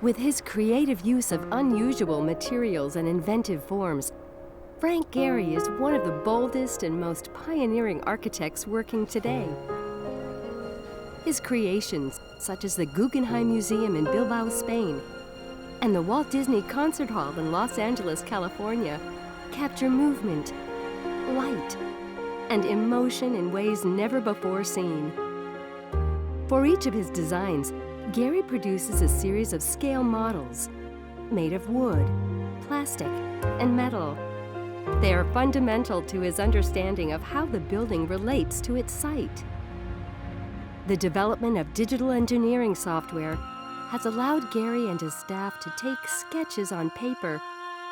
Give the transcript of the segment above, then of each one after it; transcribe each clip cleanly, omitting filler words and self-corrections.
With his creative use of unusual materials and inventive forms, Frank Gehry is one of the boldest and most pioneering architects working today. His creations, such as the Guggenheim Museum in Bilbao, Spain, and the Walt Disney Concert Hall in Los Angeles, California, capture movement, light, and emotion in ways never before seen. For each of his designs, Gehry produces a series of scale models made of wood, plastic, and metal. They are fundamental to his understanding of how the building relates to its site. The development of digital engineering software has allowed Gehry and his staff to take sketches on paper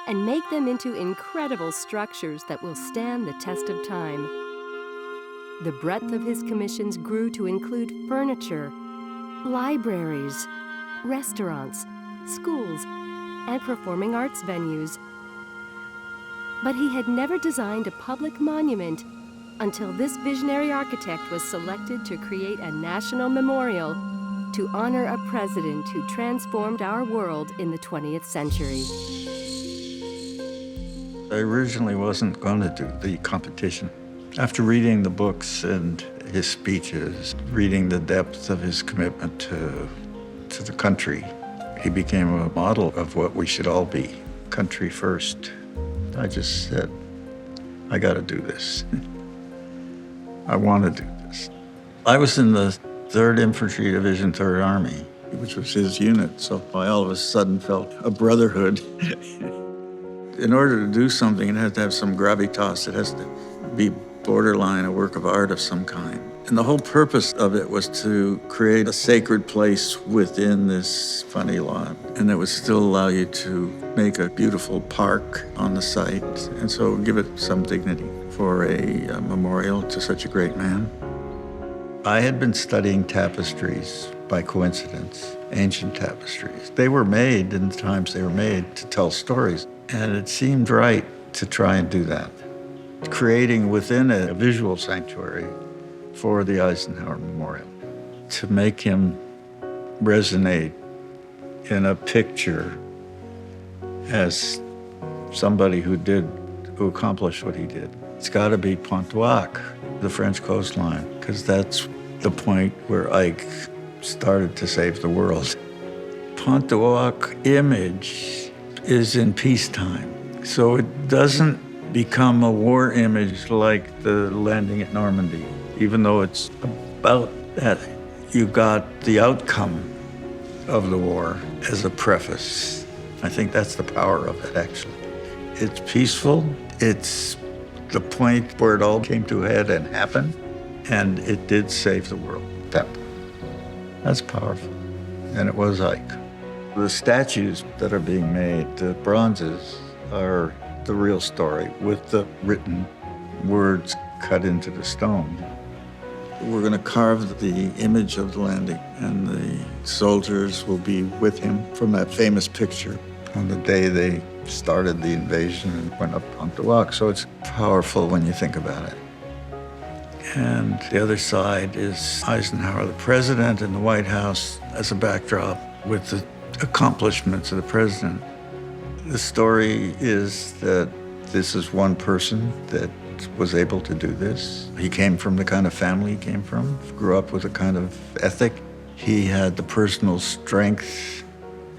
and make them into incredible structures that will stand the test of time. The breadth of his commissions grew to include furniture, libraries, restaurants, schools, and performing arts venues. But he had never designed a public monument until this visionary architect was selected to create a national memorial to honor a president who transformed our world in the 20th century. I originally wasn't going to do the competition. After reading the books and his speeches, reading the depth of his commitment to the country, he became a model of what we should all be, country first. I just said, I got to do this. I want to do this. I was in the 3rd Infantry Division, 3rd Army, which was his unit, so I all of a sudden felt a brotherhood. In order to do something, it has to have some gravitas. It has to be borderline a work of art of some kind. And the whole purpose of it was to create a sacred place within this funny lot, and that would still allow you to make a beautiful park on the site, and so give it some dignity for a memorial to such a great man. I had been studying tapestries by coincidence, ancient tapestries. They were made in the times they were made to tell stories, and it seemed right to try and do that, creating within it a visual sanctuary for the Eisenhower Memorial, to make him resonate in a picture as somebody who accomplished what he did. It's got to be Pontoise, the French coastline, because that's the point where Ike started to save the world. Pontoise image is in peacetime, so it doesn't become a war image like the landing at Normandy. Even though it's about that, you got the outcome of the war as a preface. I think that's the power of it, actually. It's peaceful. It's the point where it all came to a head and happened, and it did save the world. That's powerful, and it was Ike. The statues that are being made, the bronzes, are the real story with the written words cut into the stone. We're going to carve the image of the landing, and the soldiers will be with him from that famous picture on the day they started the invasion and went up Pontoise. So it's powerful when you think about it. And the other side is Eisenhower, the president, in the White House as a backdrop with the accomplishments of the president. The story is that this is one person that was able to do this. He came from the kind of family he came from, grew up with a kind of ethic. He had the personal strength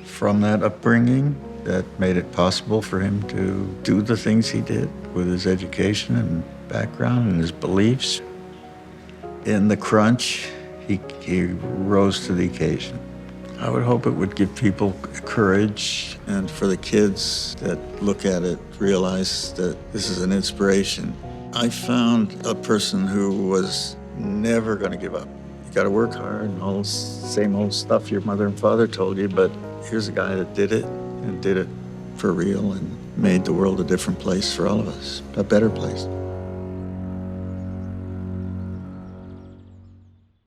from that upbringing that made it possible for him to do the things he did with his education and background and his beliefs. In the crunch, he rose to the occasion. I would hope it would give people courage, and for the kids that look at it, realize that this is an inspiration. I found a person who was never going to give up. You got to work hard and all the same old stuff your mother and father told you, but here's a guy that did it and did it for real and made the world a different place for all of us, a better place.